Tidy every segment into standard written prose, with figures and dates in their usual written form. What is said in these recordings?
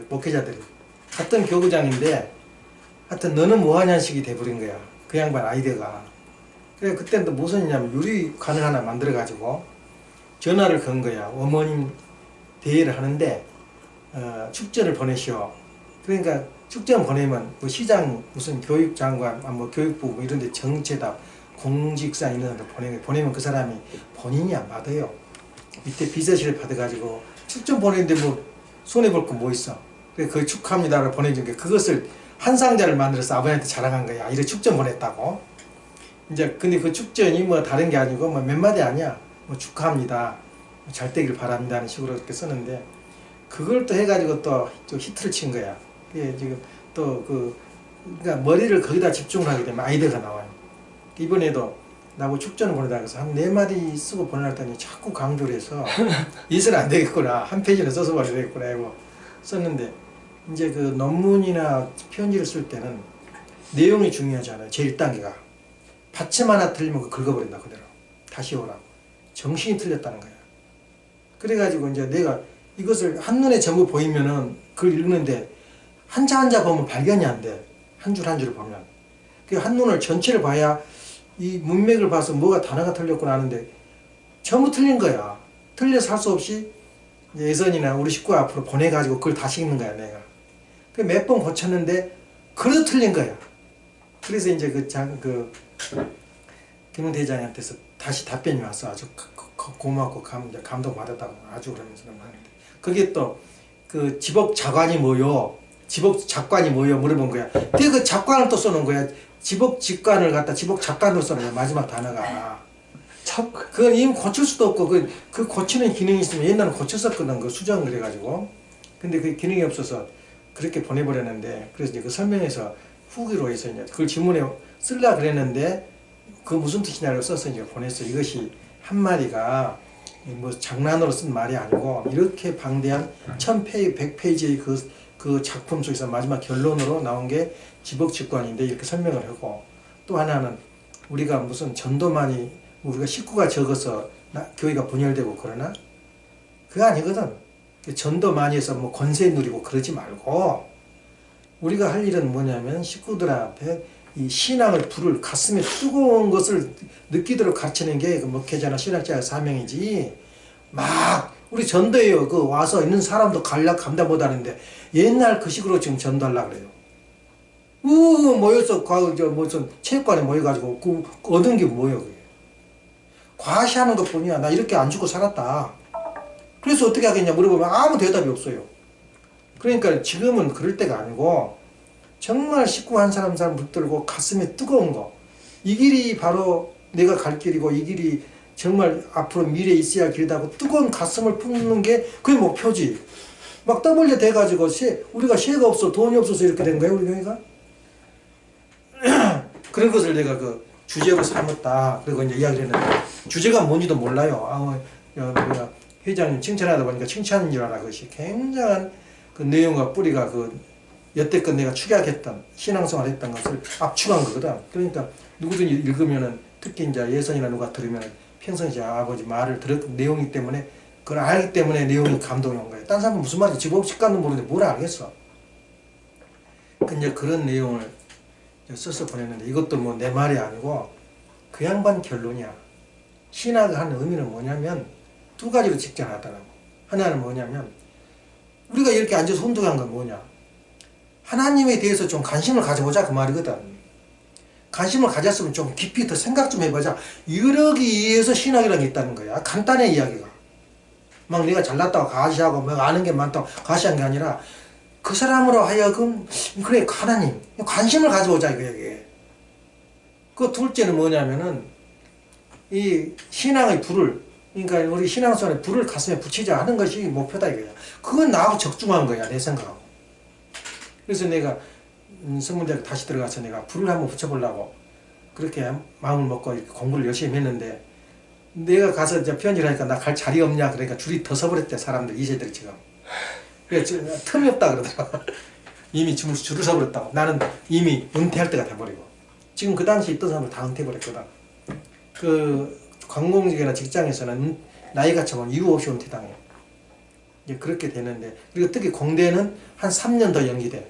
목회자들이 같은 교구장인데 하여튼 너는 뭐하냐는 식이 돼버린 거야. 그 양반 아이디어가. 그래 그때는 또 무슨 일이냐면 유리관을 하나 만들어 가지고 전화를 건 거야. 어머님 대회를 하는데 축전을 보내시오. 그러니까 축전 보내면 뭐 시장 무슨 교육장관 뭐 교육부 뭐 이런 데 정체다 공직사 이런 데 보내면 그 사람이 본인이 안 받아요. 밑에 비서실에 받아가지고 축전 보내는데 뭐 손해볼 거 뭐 있어. 그래 그 축하합니다를 보내준 게 그것을 한 상자를 만들어서 아버지한테 자랑한 거야. 이래 축전 보냈다고. 이제 근데 그 축전이 뭐 다른 게 아니고 뭐 몇 마디 아니야. 뭐 축하합니다. 잘 되길 바랍니다. 하는 식으로 이렇게 썼는데 그걸 또 해가지고 또 히트를 친 거야. 그게 지금 또 그러니까 머리를 거기다 집중을 하게 되면 아이디어가 나와요. 이번에도 나하고 축전을 보내다 그래서 한 4마디 쓰고 보내놨더니 자꾸 강조를 해서 이래서는 안 되겠구나. 한 페이지는 써서 버려야 되겠구나 하고 썼는데 이제 그 논문이나 편지를 쓸 때는 내용이 중요하잖아요. 제1단계가. 받침 하나 틀리면 그거 긁어버린다 그대로. 다시 오라고. 정신이 틀렸다는 거야. 그래가지고 이제 내가 이것을 한눈에 전부 보이면은 그걸 읽는데 한자 한자 보면 발견이 안 돼. 한 줄 한 줄을 보면. 그 한눈을 전체를 봐야 이 문맥을 봐서 뭐가 단어가 틀렸구나 하는데 전부 틀린 거야. 틀려서 할 수 없이 예선이나 우리 식구 앞으로 보내가지고 그걸 다시 읽는 거야 내가. 몇 번 고쳤는데 그래도 틀린 거야. 그래서 이제 김웅 대장한테서 다시 답변이 왔어. 아주 고맙고 감동받았다고 아주 그러면서 하는데 그게 또 그 지복 자관이 뭐요? 지복 작관이 뭐요? 물어본 거야. 근데 그 작관을 또 써놓은 거야. 지복 직관을 갖다 지복 작관으로 써놓은 거야. 마지막 단어가. 그건 이미 고칠 수도 없고 그 고치는 기능이 있으면 옛날에 고쳤었거든. 그 수정을 그래가지고. 근데 그 기능이 없어서 그렇게 보내버렸는데 그래서 이제 그 설명해서 후기로 해서 이제 그걸 지문에 쓰려고 그랬는데 그 무슨 뜻이냐고 써서 이제 보냈어. 이것이 한마디가 뭐 장난으로 쓴 말이 아니고 이렇게 방대한 1000페이지, 100페이지의 그 작품 속에서 마지막 결론으로 나온 게 지복직관인데 이렇게 설명을 하고 또 하나는 우리가 무슨 전도만이 우리가 식구가 적어서 교회가 분열되고 그러나 그거 아니거든. 전도 많이 해서 뭐 권세 누리고 그러지 말고 우리가 할 일은 뭐냐면 식구들한테 이 신앙을 불을 가슴에 뜨거운 것을 느끼도록 가르치는 게 그 목회자나 신학자의 사명이지. 막 우리 전도해요. 그 와서 있는 사람도 감당 못하는데 옛날 그 식으로 지금 전도하려고 그래요. 모여서 무슨 체육관에 모여가지고 그 얻은 게 뭐예요 그게. 과시하는 것 뿐이야. 나 이렇게 안 죽고 살았다. 그래서 어떻게 하겠냐 물어보면 아무 대답이 없어요. 그러니까 지금은 그럴 때가 아니고 정말 식구 한 사람 붙들고 가슴에 뜨거운 거. 이 길이 바로 내가 갈 길이고 이 길이 정말 앞으로 미래에 있어야 할 길이라고 뜨거운 가슴을 품는 게 그게 목표지. 막 떠벌려 돼가지고 우리가 시혜가 없어 돈이 없어서 이렇게 된 거야 우리 교회가. 그런 것을 내가 그 주제로 삼았다. 그리고 이제 이야기를 했는데 주제가 뭔지도 몰라요. 우리가 회장님 칭찬하다 보니까 칭찬인 줄 알아. 그것이 굉장한 그 내용과 뿌리가 그 여태껏 내가 축약했던 신앙생활 했던 것을 압축한 거거든. 그러니까 누구든지 읽으면은 특히 이제 예선이나 누가 들으면 평상시 아버지 말을 들었던 내용이기 때문에 그걸 알기 때문에 내용이 감동이 온 거예요. 딴 사람은 무슨 말인지 지복직관도 모르는데 뭘 알겠어. 근데 그런 내용을 써서 보냈는데 이것도 뭐 내 말이 아니고 그 양반 결론이야. 신학을 하는 의미는 뭐냐면 두 가지로 직장하더라고. 하나는 뭐냐면 우리가 이렇게 앉아서 혼동한 건 뭐냐. 하나님에 대해서 좀 관심을 가져보자 그 말이거든. 관심을 가졌으면 좀 깊이 더 생각 좀 해보자. 이러기 위해서 신학이라는 게 있다는 거야. 간단해 이야기가. 막 내가 잘났다고 가시하고 막 아는 게 많다고 가시한 게 아니라 그 사람으로 하여금 그래 하나님 관심을 가져보자 이게. 그 둘째는 뭐냐면은 이 신앙의 불을 그러니까 우리 신앙생활에 불을 가슴에 붙이자 하는 것이 목표다 이거야. 그건 나하고 적중한 거야 내 생각하고. 그래서 내가 성문대학 다시 들어가서 내가 불을 한번 붙여보려고 그렇게 마음을 먹고 공부를 열심히 했는데 내가 가서 이제 편지를 하니까 나 갈 자리 없냐 그러니까 줄이 더 서버렸대 사람들 2세들이 지금. 그래서 틈이 없다 그러더라고. 이미 줄을 서버렸다고. 나는 이미 은퇴할 때가 돼버리고 지금 그 당시 있던 사람들 다 은퇴해버렸거든. 그 관공직이나 직장에서는 나이가 차면 이유 없이 은퇴당해. 이제 그렇게 되는데, 그리고 특히 공대는 한 3년 더 연기돼.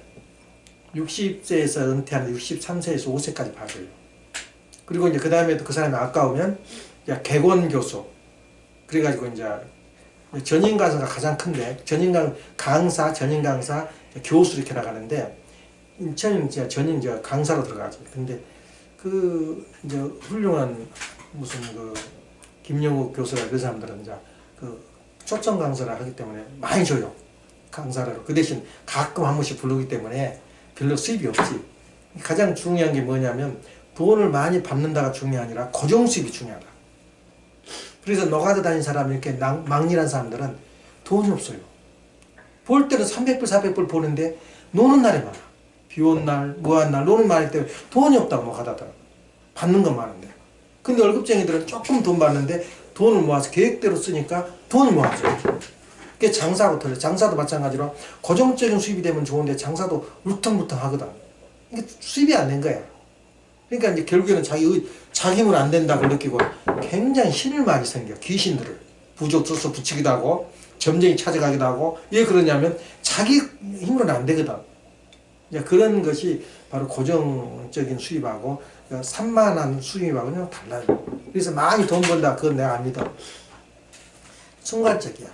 60세에서 은퇴하는 63세에서 5세까지 봐줘요. 그리고 이제 그 다음에 그 사람이 아까우면 이제 객원 교수. 그래가지고 이제 전임 강사가 가장 큰데, 강사, 전임 강사, 교수 이렇게 나가는데, 인천은 이제 전임 이제 강사로 들어가죠. 근데 그 이제 훌륭한 무슨 그 김영욱 교수라 그 사람들은 이제 그 초청 강사를 하기 때문에 많이 줘요. 강사로. 그 대신 가끔 한 번씩 부르기 때문에 별로 수입이 없지. 가장 중요한 게 뭐냐면 돈을 많이 받는다가 중요한 게 아니라 고정 수입이 중요하다. 그래서 노가다 다니는 사람, 이렇게 막일한 사람들은 돈이 없어요. 볼 때는 300불, 400불 보는데 노는 날이 많아. 비 온 날, 뭐한 날, 노는 많기 때문에 돈이 없다고 뭐 하다더라. 받는 건 많은데. 근데 월급쟁이들은 조금 돈 받는데 돈을 모아서 계획대로 쓰니까 돈을 모아줘요. 그게 장사하고 틀려. 장사도 마찬가지로 고정적인 수입이 되면 좋은데 장사도 울퉁불퉁 하거든. 이게 수입이 안 된 거야. 그러니까 이제 결국에는 자기 힘으로 안 된다고 느끼고 굉장히 신을 많이 생겨. 귀신들을. 부족 써서 붙이기도 하고 점쟁이 찾아가기도 하고. 왜 그러냐면 자기 힘으로는 안 되거든. 이제 그런 것이 바로 고정적인 수입하고 산만한 수입하고는 달라요. 그래서 많이 돈 벌다, 그건 내가 안 믿어. 순간적이야.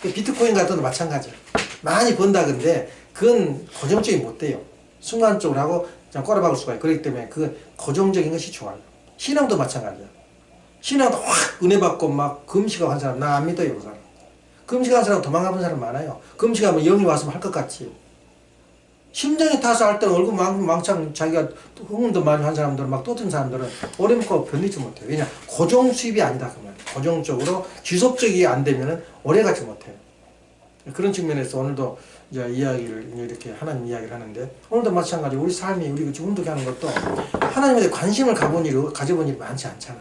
비트코인 같은 것도 마찬가지야. 많이 번다 근데 그건 고정적이 못 돼요. 순간적으로 하고 그냥 꼬라박을 수가 있고, 그렇기 때문에 그건 고정적인 것이 좋아요. 신앙도 마찬가지야. 신앙도 확 은혜 받고 막 금식하고 한 사람 나 안 믿어요. 그 사람. 금식한 사람 도망가는 사람 많아요. 금식하면 영이 와서 할 것 같지. 심장이 타서 할 때 얼굴 망창 자기가 흥분도 많이 한 사람들은 막 떠든 사람들은 오래 먹고 견디지 못해요. 왜냐? 고정 수입이 아니다. 그러면 고정적으로 지속적이 안 되면은 오래 가지 못해요. 그런 측면에서 오늘도 이제 이야기를 이렇게 하나님 이야기를 하는데, 오늘도 마찬가지 우리 삶이 우리 지금 운동하는 것도 하나님에 대해 관심을 가져본 일이 많지 않잖아.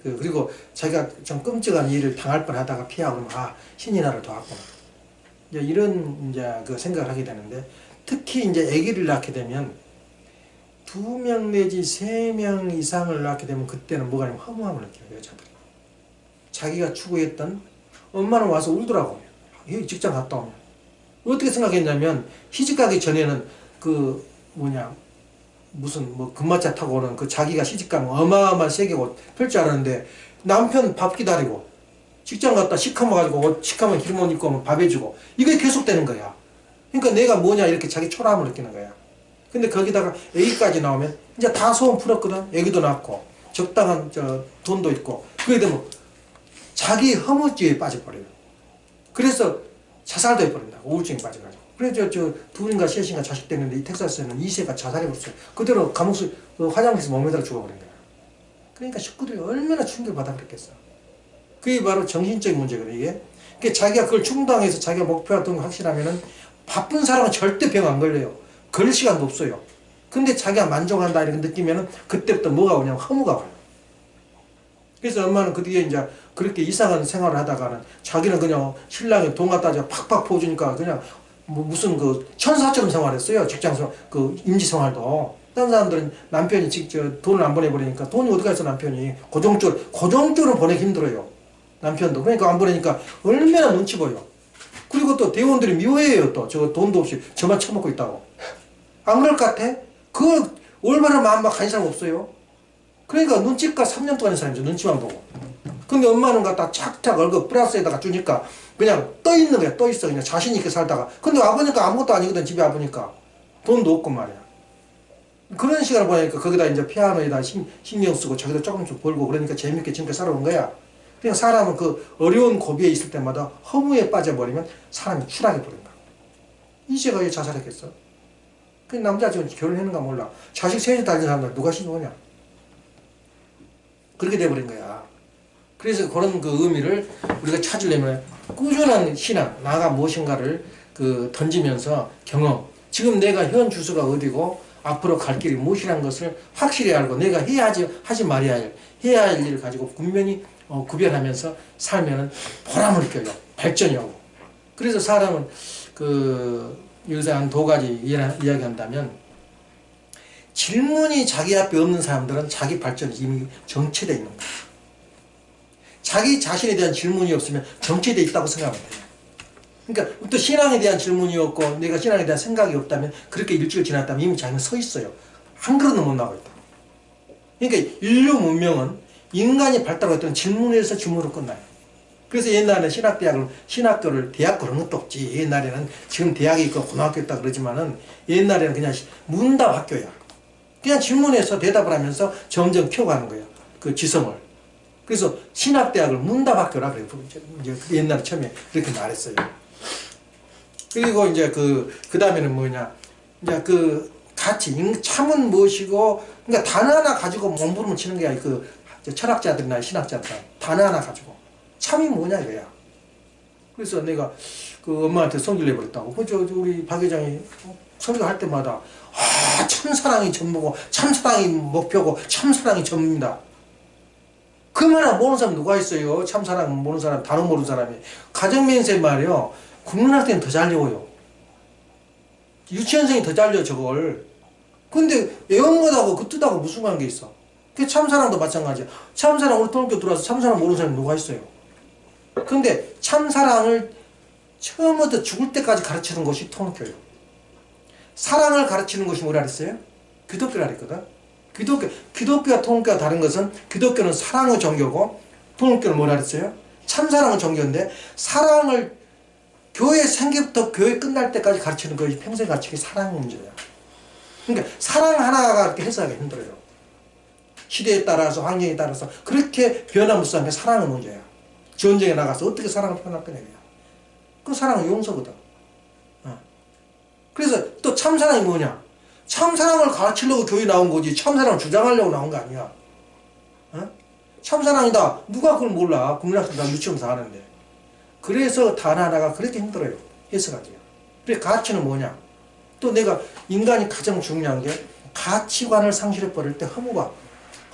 그리고 자기가 좀 끔찍한 일을 당할 뻔하다가 피하고 신이 나를 도왔구나. 이제 이런 이제 그 생각을 하게 되는데, 특히 이제 아기를 낳게 되면 2명 내지 3명 이상을 낳게 되면 그때는 뭐가 아니면 허무함을 느껴요. 여자들이. 자기가 추구했던, 엄마는 와서 울더라고요. 직장 갔다 오면. 어떻게 생각했냐면 시집가기 전에는 무슨 금마차 타고 오는 그 자기가 시집가면 어마어마한 세계 옷 펼 줄 알았는데, 남편 밥 기다리고 직장 갔다 시커머가지고 시커먼 기름 입고 밥 해주고, 이게 계속되는 거야. 그러니까 내가 뭐냐 이렇게 자기 초라함을 느끼는 거야. 근데 거기다가 애기까지 나오면 이제 다 소원 풀었거든. 애기도 낳고 적당한 돈도 있고. 그게 되면 자기 허무주의에 빠져버려요. 그래서 자살도 해버린다. 우울증에 빠져가지고. 그래서 둘인가 셋인가 자식 됐는데, 이 텍사스에는 2세가 자살해버렸어요. 그대로 화장실에서 목매달아 죽어버린 거야. 그러니까 식구들이 얼마나 충격을 받아 그랬겠어. 그게 바로 정신적인 문제거든, 이게. 그러니까 자기가 그걸 충당해서 자기가 목표가 어떤 거 확실하면은 바쁜 사람은 절대 병 안 걸려요. 걸릴 시간도 없어요. 근데 자기가 만족한다 이렇게 느끼면은 그때부터 뭐가 오냐면 허무가 와요. 그래서 엄마는 그 뒤에 이제 그렇게 이상한 생활을 하다가는 자기는 그냥 신랑이 돈 갖다 줘 팍팍 퍼주니까 그냥 무슨 천사처럼 생활했어요. 직장생활, 임시 생활도. 다른 사람들은 남편이 직접 돈을 안 보내버리니까, 돈이 어디 가서 남편이 고정적으로 보내기 힘들어요. 남편도. 그러니까 안 보내니까 얼마나 눈치 보여. 그리고 또 대원들이 미워해요. 또 저 돈도 없이 저만 처먹고 있다고. 안 그럴 것 같아? 그걸 올바른 마음 막 가진 사람 없어요. 그러니까 눈치가 3년 동안 한 사람이죠. 눈치만 보고. 근데 엄마는 갖다 착착 월급 플러스에다가 주니까 그냥 떠 있는 거야. 떠 있어. 그냥 자신 있게 살다가. 근데 아버니까 아무것도 아니거든. 집에 아버니까. 돈도 없고 말이야. 그런 시간을 보니까 거기다 이제 피아노에다 신경 쓰고 자기도 조금씩 벌고 그러니까 재밌게 지금까지 살아온 거야. 그냥 사람은 그 어려운 고비에 있을 때마다 허무에 빠져버리면 사람이 추락해 버린다. 이제가 왜 자살했겠어? 그 남자 지금 결혼했는가 몰라. 자식 셋이 달린 사람들 누가 신고하냐? 그렇게 돼버린 거야. 그래서 그런 의미를 우리가 찾으려면 꾸준한 신앙, 나가 무엇인가를 던지면서 경험. 지금 내가 현 주소가 어디고 앞으로 갈 길이 무엇이라는 것을 확실히 알고 내가 하지 말아야 할 일을 가지고 분명히 구별하면서 살면은 보람을 느껴요. 발전이 오고. 그래서 사람은 여기서 한 2가지 이야기한다면, 질문이 자기 앞에 없는 사람들은 자기 발전이 이미 정체되어 있는 거예요. 자기 자신에 대한 질문이 없으면 정체되어 있다고 생각하면 돼요. 그러니까 또 신앙에 대한 질문이었고 내가 신앙에 대한 생각이 없다면 그렇게 일주일 지났다면 이미 자기는 서 있어요. 한 그릇도 못 나고 있다. 그러니까 인류 문명은 인간이 발달했던 질문에서 질문으로 끝나요. 그래서 옛날에는 신학교를 대학 그런 것도 없지. 옛날에는 지금 대학이 있고 고등학교 있다 그러지만은 옛날에는 그냥 문답 학교야. 그냥 질문해서 대답을 하면서 점점 키워가는 거야. 그 지성을. 그래서 신학대학을 문답학교라 그래요. 이제 옛날에 처음에 그렇게 말했어요. 그리고 이제 그 다음에는 뭐냐. 이제 그 가치, 참은 무엇이고, 그러니까 단어 하나 가지고 몸부림을 치는 게 그 철학자들이나 신학자들 단어 하나 가지고. 참이 뭐냐 이거야. 그래서 내가 그 엄마한테 성질 내버렸다고. 우리 박 회장이 설교할 때마다 참사랑이 전부고 참사랑이 목표고 참사랑이 전부입니다. 그 말을 모르는 사람 누가 있어요? 참사랑 모르는 사람, 단어 모르는 사람이. 가정면세 말이요. 국민학교는 더 잘 외워요. 유치원생이 더 잘 외워 저걸. 근데 외운 것하고 그 뜻하고 무슨 관계 있어? 그 참사랑도 마찬가지야. 참사랑 우리 통학교 들어와서 참사랑 모르는 사람이 누가 있어요? 근데 참사랑을 처음부터 죽을 때까지 가르치는 것이 통학교예요. 사랑을 가르치는 것이 뭐라 그랬어요? 기독교라 그랬거든. 기독교와 통학교가 다른 것은 기독교는 사랑의 종교고 통학교는 뭐라 그랬어요? 참사랑의 종교인데 사랑을 교회 생기부터 교회 끝날 때까지 가르치는 것이 평생 가르치기 사랑의 문제야. 그러니까 사랑 하나가 그렇게 해석하기 힘들어요. 시대에 따라서 환경에 따라서 그렇게 변화무쌍한 게 사랑의 문제야. 전쟁에 나가서 어떻게 사랑을 표현할 거냐. 그 사랑은 용서거든. 그래서 또 참사랑이 뭐냐. 참사랑을 가르치려고 교회 나온 거지 참사랑을 주장하려고 나온 거 아니야. 참사랑이다. 누가 그걸 몰라. 국민학교 다 유치원 다 하는데. 그래서 단어 하나가 그렇게 힘들어요. 해석하기가. 그래 가치는 뭐냐. 또 내가 인간이 가장 중요한 게 가치관을 상실해버릴 때 허무가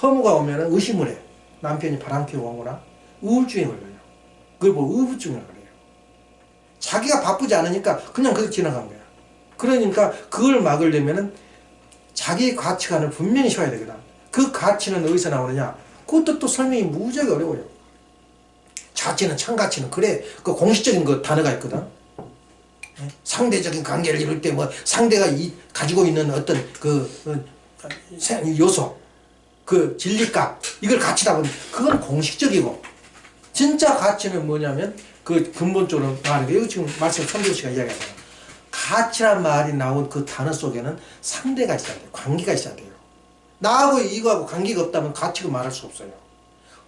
오면 의심을 해. 남편이 바람 피우고 오거나 우울증에 걸려요. 그걸 보고 우울증에 걸려요. 자기가 바쁘지 않으니까 그냥 그렇게 지나간 거야. 그러니까 그걸 막으려면은 자기의 가치관을 분명히 쉬어야 되거든. 그 가치는 어디서 나오느냐? 그것도 또 설명이 무지하게 어려워요. 자치는 참가치는 그래. 그 공식적인 그 단어가 있거든. 상대적인 관계를 이룰 때 뭐 상대가 가지고 있는 어떤 요소, 그 진리값 이걸 가치다 보니 그건 공식적이고 진짜 가치는 뭐냐면 그 근본적으로 말하는 게 지금 말씀 천도 씨가 이야기하잖아요. 가치란 말이 나온 그 단어 속에는 상대가 있어야 돼요. 관계가 있어야 돼요. 나하고 이거하고 관계가 없다면 가치가 말할 수 없어요.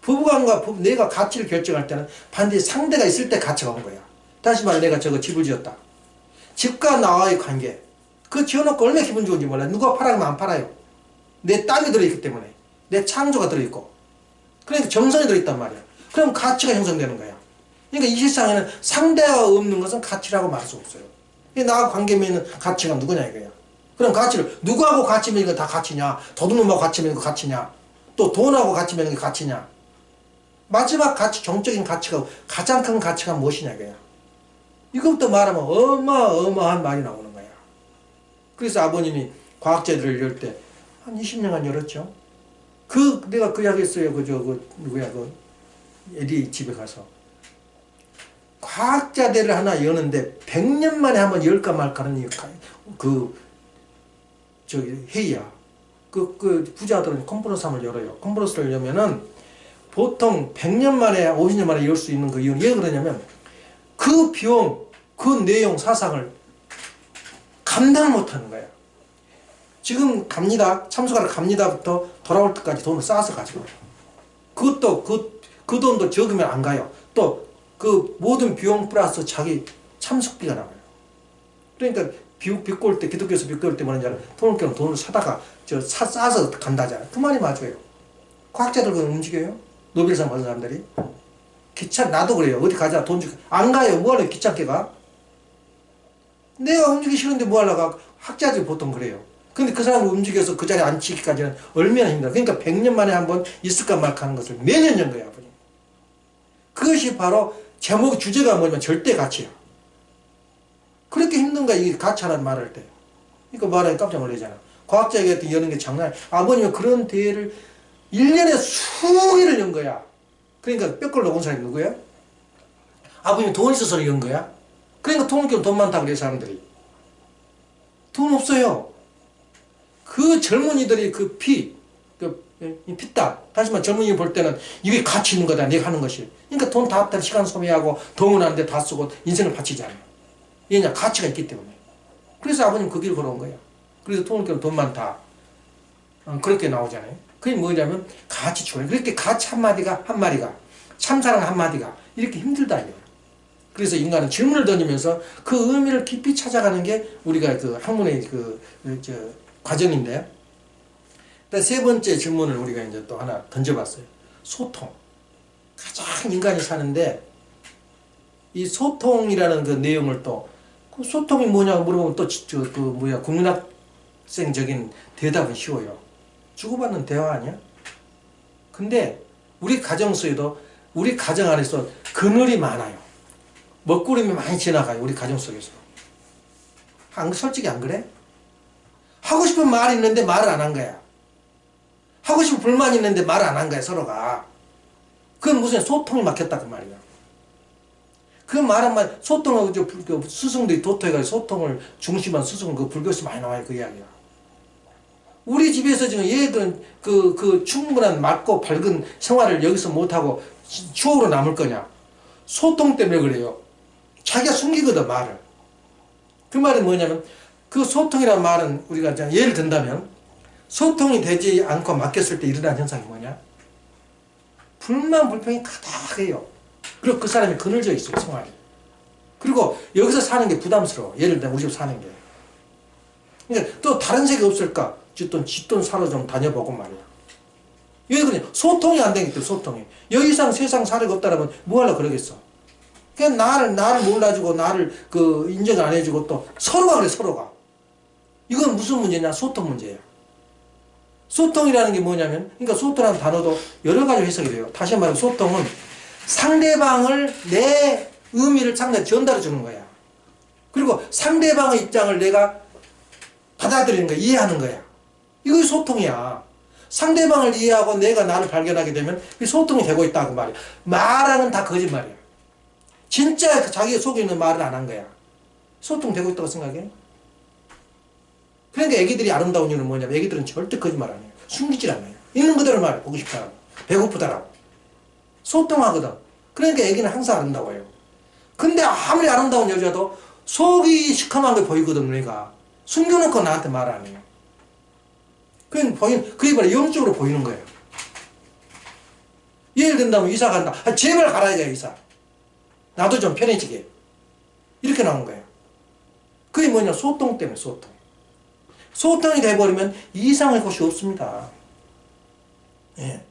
부부간과 내가 가치를 결정할 때는 반드시 상대가 있을 때 가치가 온 거야. 다시 말해 내가 저거 집을 지었다. 집과 나와의 관계. 그 지어놓고 얼마나 기분 좋은지 몰라요. 누가 팔아면 안 팔아요. 내 땀이 들어있기 때문에. 내 창조가 들어있고. 그러니까 정성이 들어있단 말이야. 그럼 가치가 형성되는 거야. 그러니까 이 세상에는 상대가 없는 것은 가치라고 말할 수 없어요. 나하고 관계 맺는 가치가 누구냐 이거야. 그럼 가치를 누구하고 같이 맺는 거 다 가치냐? 도둑놈하고 같이 맺는 거 가치냐? 또 돈하고 같이 맺는 게 가치냐? 마지막 가치, 정적인 가치가 가장 큰 가치가 무엇이냐 이거야. 이것부터 말하면 어마어마한 말이 나오는 거야. 그래서 아버님이 과학자들을 열 때 한 20년간 열었죠. 내가 그 이야기 했어요. 에디 집에 가서. 과학자들을 하나 여는데 100년 만에 한번 열까 말까는 회의야. 부자들은 컨퍼런스를 열어요. 컨퍼런스를 열면은 보통 100년 만에 50년 만에 열 수 있는 그 이유는 왜 그러냐면 그 비용, 그 내용, 사상을 감당을 못하는 거야. 지금 갑니다. 참석하러 갑니다부터 돌아올 때까지 돈을 쌓아서 가지고 그것도 그 돈도 적으면 안 가요. 또 그 모든 비용 플러스 자기 참석비가 나와요. 그러니까 비꼬 올 때 기독교에서 비꼬 올 때 뭐냐면 통일교는 돈을 사다가 싸서 간다잖아요. 그 말이 맞아요. 과학자들은 움직여요. 노벨상 받은 사람들이. 나도 그래요. 어디 가자 돈 주고 안 가요. 뭐하러 귀찮게 가? 내가 움직이기 싫은데 뭐하러 가? 학자들이 보통 그래요. 근데 그 사람을 움직여서 그 자리에 앉히기까지는 얼마나 힘들어. 그러니까 100년 만에 한번 있을까 말까 하는 것을 매년 연 거야. 아버님. 그것이 바로 제목 주제가 뭐냐면 절대 가치야. 그렇게 힘든가 이 가치라는 말할 때. 그러니까 말하기 깜짝 놀라잖아. 과학자에게 여는 게 장난 아니야. 아버님은 그런 대회를 1년에 수개를 연 거야. 그러니까 뼈걸 놓은 사람이 누구야? 아버님이 돈 있어서 연 거야? 그러니까 통일교는 돈 많다 그래요, 사람들이. 돈 없어요. 그 젊은이들이 그 피땀. 다시 말해 젊은이 볼 때는 이게 가치 있는 거다, 내가 하는 것이. 그러니까 돈 다 시간 소비하고 동원하는데 다 쓰고 인생을 바치잖아요. 왜냐? 가치가 있기 때문에. 그래서 아버님 그 길 걸어온 거예요. 그래서 통일교는 돈 많다. 그렇게 나오잖아요. 그게 뭐냐면 가치 추구해. 그렇게 가치 한마디가 참사랑 한마디가 이렇게 힘들다 이거예요. 그래서 인간은 질문을 던지면서 그 의미를 깊이 찾아가는 게 우리가 그 학문의 과정인데, 세 번째 질문을 우리가 이제 또 하나 던져봤어요. 소통. 가장 인간이 사는데 이 소통이라는 그 내용을 또 그 소통이 뭐냐고 물어보면 또 국민학생적인 대답은 쉬워요. 주고받는 대화 아니야? 근데 우리 가정 속에도 우리 가정 안에서 그늘이 많아요. 먹구름이 많이 지나가요. 우리 가정 속에서. 솔직히 안 그래? 하고 싶은 말이 있는데 말을 안 한 거야. 하고 싶은 불만이 있는데 말을 안 한 거야, 서로가. 그건 무슨 소통이 막혔다 그 말이야. 그 말은 소통하고 스승들이 도토해가지고 소통을 중심한 스승은 그 불교에서 많이 나와요, 그 이야기가. 우리 집에서 지금 얘들은 그 충분한 맑고 밝은 생활을 여기서 못하고 추억으로 남을 거냐? 소통 때문에 그래요. 자기가 숨기거든, 말을. 그 말은 뭐냐면, 그 소통이라는 말은 우리가 예를 든다면, 소통이 되지 않고 막혔을 때 일어나는 현상이 뭐냐? 불만, 불평이 가득해요. 그리고 그 사람이 그늘져 있어요, 생활이. 그리고 여기서 사는 게 부담스러워. 예를 들면 우리 집 사는 게. 그러니까 또 다른 색이 없을까? 뒷돈 사러 좀 다녀보고 말이야. 왜 그러냐? 소통이 안 되기 때문에, 소통이. 여기 이상 세상 사례가 없다라면 뭐 하려고 그러겠어? 그냥 나를 몰라주고, 나를 인정 안 해주고, 또 서로가 그래, 서로가. 이건 무슨 문제냐? 소통 문제야. 소통이라는 게 뭐냐면, 그러니까 소통이라는 단어도 여러 가지 해석이 돼요. 다시 말하면 소통은 상대방을 내 의미를 상대한테 전달해 주는 거야. 그리고 상대방의 입장을 내가 받아들이는 거야. 이해하는 거야. 이거 소통이야. 상대방을 이해하고 내가 나를 발견하게 되면 소통이 되고 있다고 말이야. 말하는 다 거짓말이야. 진짜 자기 속에 있는 말을 안 한 거야. 소통되고 있다고 생각해? 그러니까 애기들이 아름다운 이유는 뭐냐면 애기들은 절대 거짓말 안 해요. 숨기질 않아요. 있는 그대로 말해. 보고 싶다라고. 배고프다라고. 소통하거든. 그러니까 애기는 항상 아름다워요. 근데 아무리 아름다운 여자도 속이 시커먼 게 보이거든, 우리가. 숨겨놓고 나한테 말 안 해요. 그게 바로 영적으로 보이는 거예요. 예를 든다면 이사 간다. 제발 가라, 이사. 나도 좀 편해지게. 이렇게 나온 거예요. 그게 뭐냐? 소통 때문에, 소통. 소통이 돼버리면 이상할 곳이 없습니다. 예.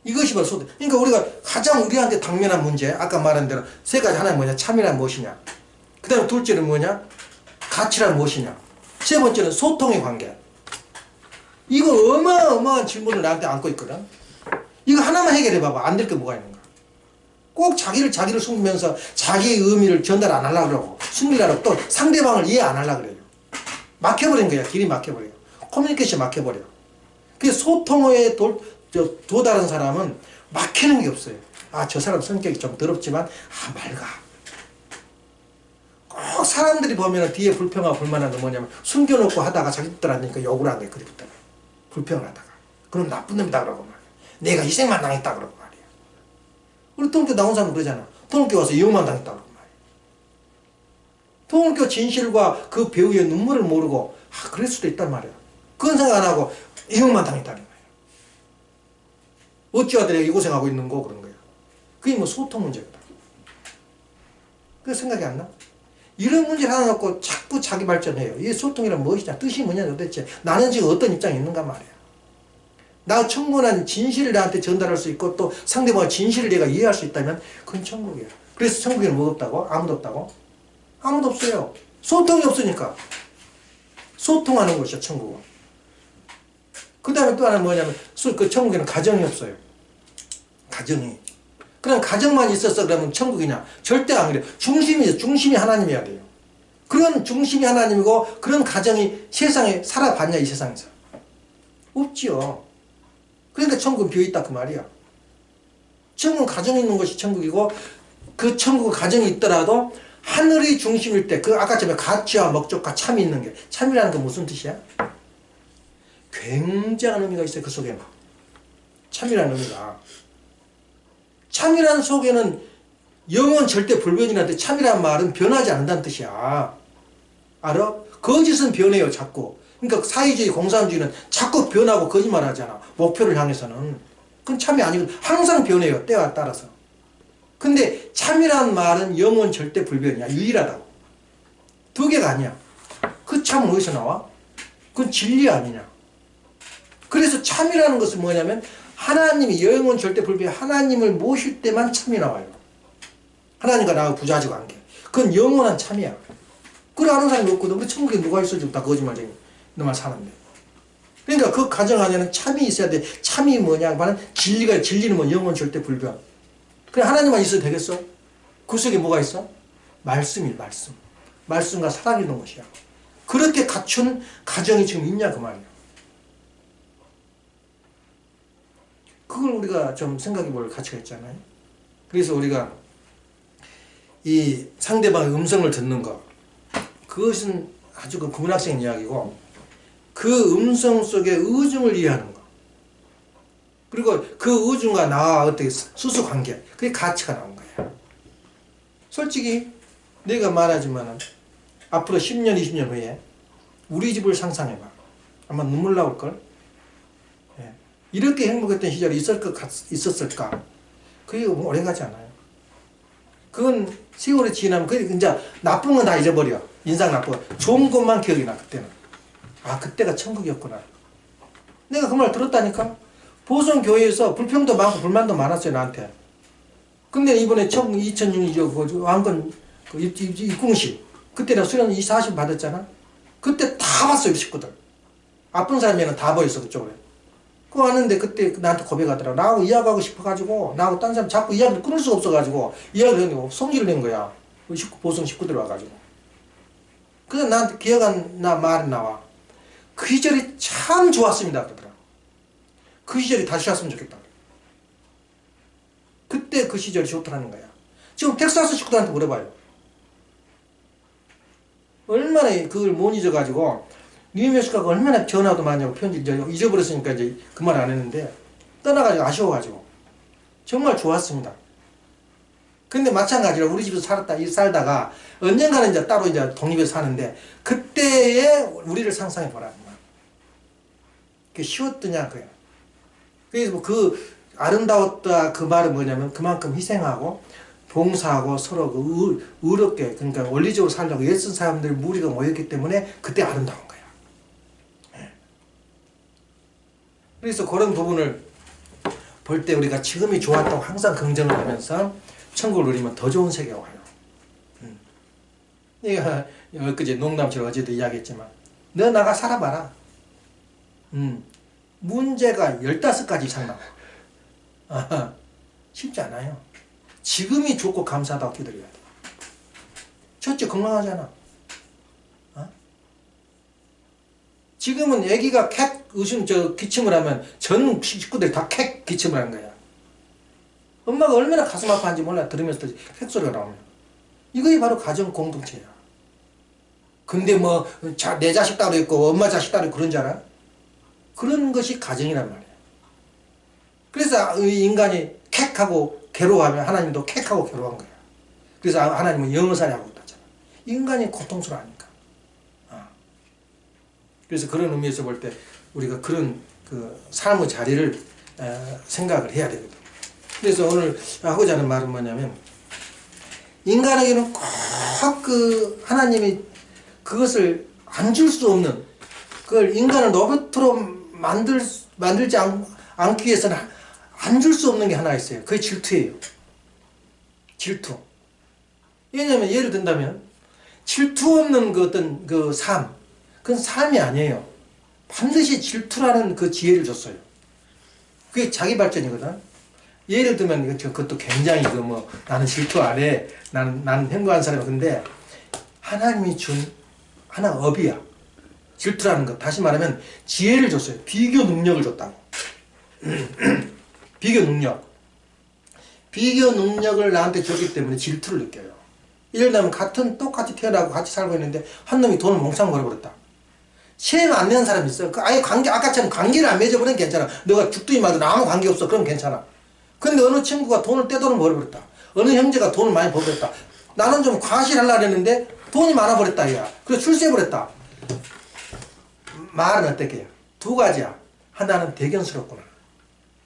이것이 바로 소통. 그러니까 우리가 가장 우리한테 당면한 문제, 아까 말한 대로 세 가지. 하나는 뭐냐? 참이란 무엇이냐? 그 다음에 둘째는 뭐냐? 가치란 무엇이냐? 세 번째는 소통의 관계. 이거 어마어마한 질문을 나한테 안고 있거든. 이거 하나만 해결해 봐봐. 안 될 게 뭐가 있는가? 꼭 자기를 숨기면서 자기의 의미를 전달 안 하려고 그러고, 숨기려고 또 상대방을 이해 안 하려고 그래요. 막혀버린 거야. 길이 막혀버려요. 커뮤니케이션 막혀버려. 그래서 소통에 도달한 사람은 막히는 게 없어요. 저 사람 성격이 좀 더럽지만, 맑아. 꼭 사람들이 보면 뒤에 불평하고 불만한 건 뭐냐면, 숨겨놓고 하다가 자기들 안 되니까 욕을 한 거야. 그때부터. 불평을 하다가. 그럼 나쁜 놈이다 그러고 말이야. 내가 희생만 당했다 그러고 말이야. 우리 통일교 나온 사람 그러잖아. 통일교 와서 이용만 당했다 그러고 말이야. 통일교 진실과 그 배우의 눈물을 모르고, 그럴 수도 있단 말이야. 그건 생각 안 하고, 이용만 당했다는 거야. 어찌하다 내가 이 고생하고 있는 거 그런 거야. 그게 뭐 소통 문제거든. 그 생각이 안 나? 이런 문제를 하나 놓고 자꾸 자기 발전해요. 이 소통이란 무엇이냐? 뜻이 뭐냐 도대체. 나는 지금 어떤 입장에 있는가 말이야. 나 충분한 진실을 나한테 전달할 수 있고 또 상대방의 진실을 내가 이해할 수 있다면 그건 천국이야. 그래서 천국에는 뭐 없다고? 아무도 없다고? 아무도 없어요. 소통이 없으니까. 소통하는 것이야, 천국은. 그 다음에 또 하나는 뭐냐면 그 천국에는 가정이 없어요. 가정이. 그럼 가정만 있었어 그러면 천국이냐? 절대 안 그래. 중심이 하나님이어야 돼요. 그런 중심이 하나님이고 그런 가정이 세상에 살아봤냐 이 세상에서? 없지요. 그러니까 천국은 비어있다 그 말이야. 천국은 가정이 있는 것이 천국이고 그 천국은 가정이 있더라도 하늘이 중심일 때, 그 아까 전에 가치와 목적과 참이 있는 게, 참이라는 건 무슨 뜻이야? 굉장한 의미가 있어요, 그 속에는. 참이라는 의미가. 참이라는 속에는 영원 절대 불변이라는데, 참이라는 말은 변하지 않는다는 뜻이야. 알아? 거짓은 변해요, 자꾸. 그러니까 사회주의, 공산주의는 자꾸 변하고 거짓말 하잖아. 목표를 향해서는. 그건 참이 아니고 항상 변해요, 때와 따라서. 근데 참이라는 말은 영원 절대 불변이야. 유일하다고. 두 개가 아니야. 그 참은 어디서 나와? 그건 진리 아니냐. 그래서 참이라는 것은 뭐냐면 하나님이 영원 절대 불변, 하나님을 모실 때만 참이 나와요. 하나님과 나하고 부자지 관계. 그건 영원한 참이야. 그걸 아는 사람이 없거든. 우리 천국에 누가 있어주고 다 거짓말쟁이. 너만 사는데. 그러니까 그 가정 안에는 참이 있어야 돼. 참이 뭐냐 하면 진리가, 진리는 뭐 영원 절대 불변. 그래 하나님만 있어도 되겠어? 그 속에 뭐가 있어? 말씀이 말씀. 말씀과 사랑이 있는 것이야. 그렇게 갖춘 가정이 지금 있냐 그 말이야. 그걸 우리가 좀 생각해 볼 가치가 있잖아요. 그래서 우리가 이 상대방의 음성을 듣는 것, 그것은 아주 그 구문학적인 이야기고, 그 음성 속의 의중을 이해하는 것, 그리고 그 의중과 나와 어떻게 수수관계, 그게 가치가 나온 거야. 솔직히 내가 말하지만은 앞으로 10년, 20년 후에 우리 집을 상상해봐. 아마 눈물 나올걸? 예. 이렇게 행복했던 시절이 있었을까? 그게 오래가지 않아요. 그건 세월이 지나면, 그 이제 나쁜 건 다 잊어버려. 인상 나쁘고. 좋은 것만 기억이 나, 그때는. 아, 그때가 천국이었구나. 내가 그 말 들었다니까? 보성교회에서 불평도 많고 불만도 많았어요, 나한테. 근데 이번에 2006년 왕건 입궁식, 그때 내가 수련 40 받았잖아? 그때 다 봤어요, 식구들. 아픈 사람에는 다 보였어, 그쪽으로. 그거 왔는데 그때 나한테 고백하더라고. 나하고 이야기하고 싶어가지고, 나하고 딴 사람 자꾸 이야기를 끊을 수가 없어가지고, 이야기를 했는데 성질을 낸 거야. 보성 식구들 와가지고. 그래서 나한테 기억한 말이 나와. 그 시절이 참 좋았습니다, 그러더라. 그 시절이 다시 왔으면 좋겠다. 그때 그 시절이 좋더라는 거야. 지금 텍사스 식구들한테 물어봐요. 얼마나 그걸 못 잊어가지고, 뉴메스카가 얼마나 전화도 많이 하고 편지 잊어버렸으니까 이제 그 말 안 했는데, 떠나가지고 아쉬워가지고. 정말 좋았습니다. 근데 마찬가지로 우리 집에서 살다가 언젠가는 이제 따로 이제 독립해서 사는데, 그때의 우리를 상상해 보라는 거야. 그게 쉬웠더냐, 그야. 그래서 뭐 그 아름다웠다 그 말은 뭐냐면 그만큼 희생하고 봉사하고 서로 의롭게, 그러니까 원리적으로 살려고 애쓴 사람들 무리가 모였기 때문에 그때 아름다운 거야. 네. 그래서 그런 부분을 볼 때 우리가 지금이 좋았다고 항상 긍정을 하면서 천국을 누리면 더 좋은 세계가 와요. 내가 엊그제 농담처럼 어제도 이야기했지만, 너 나가 살아봐라. 문제가 15가지 이상 나와. 아하, 쉽지 않아요. 지금이 좋고 감사하다고 기다려야 돼. 첫째, 건강하잖아. 어? 지금은 애기가 기침을 하면 전 식구들이 다 기침을 하는 거야. 엄마가 얼마나 가슴 아파하는지 몰라. 들으면서 캑소리가 나오면. 이거이 바로 가정 공동체야. 근데 뭐 내 자식 따로 있고 엄마 자식 따로 있고 그런 줄 알아? 그런 것이 가정이란 말이야. 그래서 인간이 캑하고 괴로워하면 하나님도 캑하고 괴로워한 거야. 그래서 하나님은 영어살이 하고 있다잖아. 인간이 고통스러워하니까. 그래서 그런 의미에서 볼 때 우리가 그런 그 삶의 자리를 생각을 해야 되거든. 그래서 오늘 하고자 하는 말은 뭐냐면, 인간에게는 꼭 그 하나님이 그것을 안 줄 수 없는, 그걸 인간을 로봇으로 만들지 않기 위해서는 안 줄 수 없는 게 하나 있어요. 그게 질투예요. 질투. 왜냐면 예를 든다면 질투 없는 그 어떤 그 삶, 그건 삶이 아니에요. 반드시 질투라는 그 지혜를 줬어요. 그게 자기 발전이거든. 예를 들면 그것도 굉장히 나는 질투 안 해. 나는 행복한 사람이야. 근데 하나님이 준 하나 업이야. 질투라는 것. 다시 말하면 지혜를 줬어요. 비교 능력을 줬다고. 비교 능력. 비교 능력을 나한테 줬기 때문에 질투를 느껴요. 예를 들면 같은 똑같이 태어나고 같이 살고 있는데 한 놈이 돈을 몽창 벌어버렸다. 세금 안 내는 사람이 있어. 그 아예 아까처럼 관계를 안 맺어버리면 괜찮아. 너가 죽든지 말든 아무 관계 없어. 그럼 괜찮아. 근데 어느 친구가 돈을 떼돈을 벌어버렸다. 어느 형제가 돈을 많이 벌어버렸다. 나는 좀 과실하려고 했는데 돈이 많아버렸다. 야. 그래서 출세해버렸다. 말은 어떻게 해요? 두 가지야. 하나는 대견스럽구나.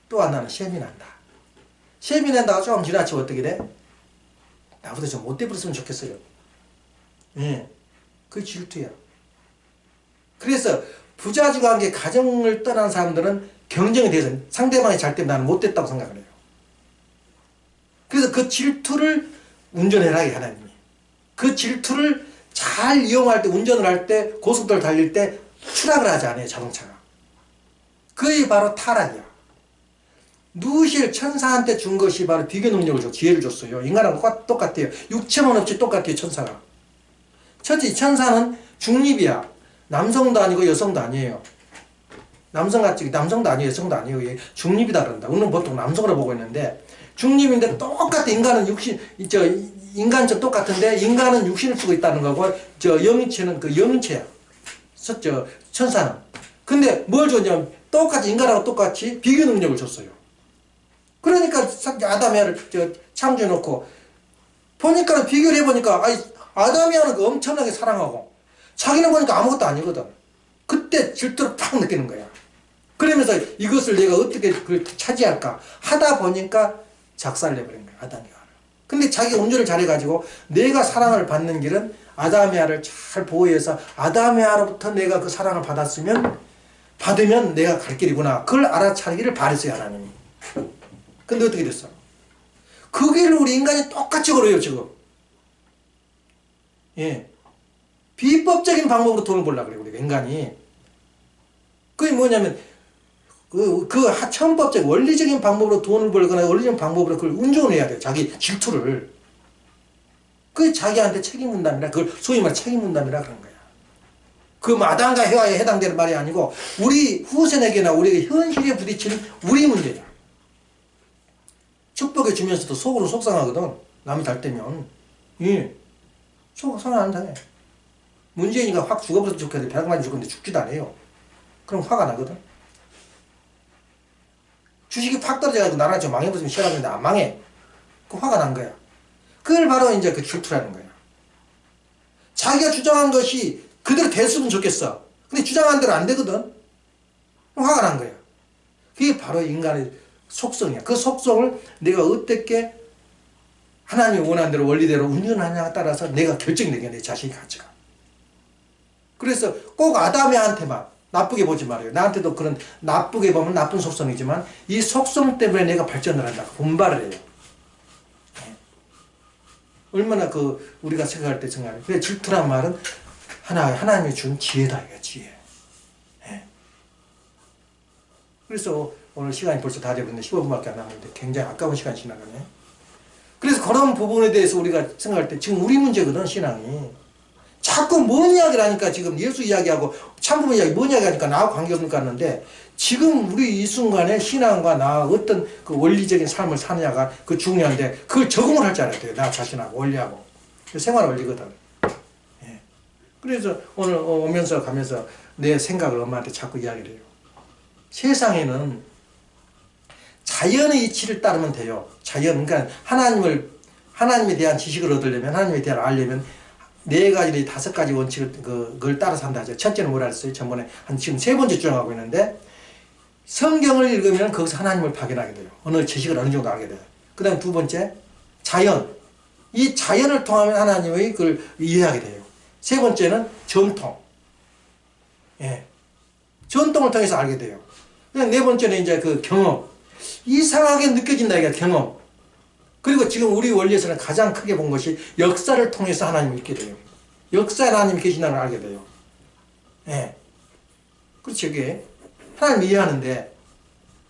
또 하나는 셈이 난다. 셈이 난다가 조금 지나치면 어떻게 돼? 나보다 좀 못돼 버렸으면 좋겠어요. 예. 그게 질투야. 그래서 부자지 관계 가정을 떠난 사람들은 경쟁에 대해서 상대방이 잘 되면 나는 못됐다고 생각을 해요. 그래서 그 질투를 운전해라, 하나님이. 그 질투를 잘 이용할 때, 운전을 할 때, 고속도로를 달릴 때 추락을 하지 않아요, 자동차가. 그게 바로 타락이야. 누실 천사한테 준 것이 바로 비교 능력을 줘, 지혜를 줬어요. 인간하고 똑같아요. 육체만 없이 똑같아요, 천사가. 첫째, 천사는 중립이야. 남성도 아니고 여성도 아니에요. 남성도 아니에요, 여성도 아니에요. 중립이다 그런다. 우리는 보통 남성으로 보고 있는데, 중립인데 똑같아. 인간은 인간처럼 똑같은데, 인간은 육신을 쓰고 있다는 거고, 영체는 그 영체야. 천사는. 근데 뭘 줬냐면, 똑같이, 인간하고 똑같이 비교 능력을 줬어요. 그러니까, 아담이아를 창조해놓고, 보니까, 비교를 해보니까, 아담이아는 엄청나게 사랑하고, 자기는 보니까 아무것도 아니거든. 그때 질투를 팍 느끼는 거야. 그러면서 이것을 내가 어떻게 그걸 차지할까 하다 보니까 작살내버린 거야, 아담이아를. 근데 자기가 운전을 잘해가지고 내가 사랑을 받는 길은 아담이아를 잘 보호해서 아담이아로부터 내가 그 사랑을 받으면 내가 갈 길이구나. 그걸 알아차리기를 바랬어요, 하나님이. 근데 어떻게 됐어? 그 길을 우리 인간이 똑같이 걸어요, 지금. 예. 비법적인 방법으로 돈을 벌려고 그래, 우리가 인간이. 그게 뭐냐면, 천법적, 원리적인 방법으로 돈을 벌거나 원리적인 방법으로 그걸 운전을 해야 돼요. 자기 질투를. 그게 자기한테 책임 분담이라, 그걸 소위 말해 책임 분담이라 그런 거야. 그 마당과 해와에 해당되는 말이 아니고, 우리 후세에게나 우리가 현실에 부딪히는 우리 문제야. 축복해 주면서도 속으로 속상하거든. 남이 잘 되면. 예. 속상해 안 당해. 문재인이가 확 죽어버려도 좋겠는데, 벼락 맞이 죽었는데 죽지도 않아요. 그럼 화가 나거든. 주식이 팍 떨어져가지고 나라가 좀 망해버리면 시원하는데 안 망해. 그 화가 난 거야. 그걸 바로 이제 그 질투라는 거야. 자기가 주장한 것이 그대로 됐으면 좋겠어. 근데 주장한 대로 안 되거든. 화가 난 거야. 그게 바로 인간의 속성이야. 그 속성을 내가 어떻게 하나님이 원하는 대로 원리대로 운전하냐에 따라서 내가 결정이 되게 내 자신의 가치가. 그래서 꼭 아담이한테만 나쁘게 보지 말아요. 나한테도 그런 나쁘게 보면 나쁜 속성이지만 이 속성 때문에 내가 발전을 한다. 분발을 해요. 얼마나 우리가 생각할 때 생각해요. 그래서 질투란 말은 하나님이 준 지혜다. 이거 지혜. 그래서 오늘 시간이 벌써 다 돼버렸는데 15분밖에 안 남았는데 굉장히 아까운 시간이 지나가네. 그래서 그런 부분에 대해서 우리가 생각할 때 지금 우리 문제거든, 신앙이. 자꾸 뭔 이야기를 하니까 지금 예수 이야기하고 참부모 이야기 뭔 이야기 하니까 나하고 관계없는 것 같는데 지금 우리 이 순간에 신앙과 나 어떤 그 원리적인 삶을 사느냐가 그 중요한데 그걸 적응을 할 줄 알아야 돼요. 나 자신하고 원리하고. 생활 원리거든. 예. 그래서 오늘 오면서 가면서 내 생각을 엄마한테 자꾸 이야기를 해요. 세상에는 자연의 이치를 따르면 돼요. 그러니까 하나님에 대한 지식을 얻으려면 하나님에 대한 알려면 4가지, 5가지 원칙을 그걸 따라 산다 하죠. 첫째는 뭐라 했어요? 전번에 지금 3번째 주장하고 있는데 성경을 읽으면 거기서 하나님을 발견하게 돼요. 어느 지식을 어느 정도 알게 돼요. 그 다음 2번째 자연. 이 자연을 통하면 하나님의 그걸 이해하게 돼요. 3번째는 전통. 예. 전통을 통해서 알게 돼요. 그다음 4번째는 이제 그 경험. 이상하게 느껴진다 이게 경험. 그리고 지금 우리 원리에서는 가장 크게 본 것이 역사를 통해서 하나님을 믿게 돼요. 역사에 하나님이 계신다는 걸 알게 돼요. 예. 그렇죠, 이게. 하나님 이해하는데.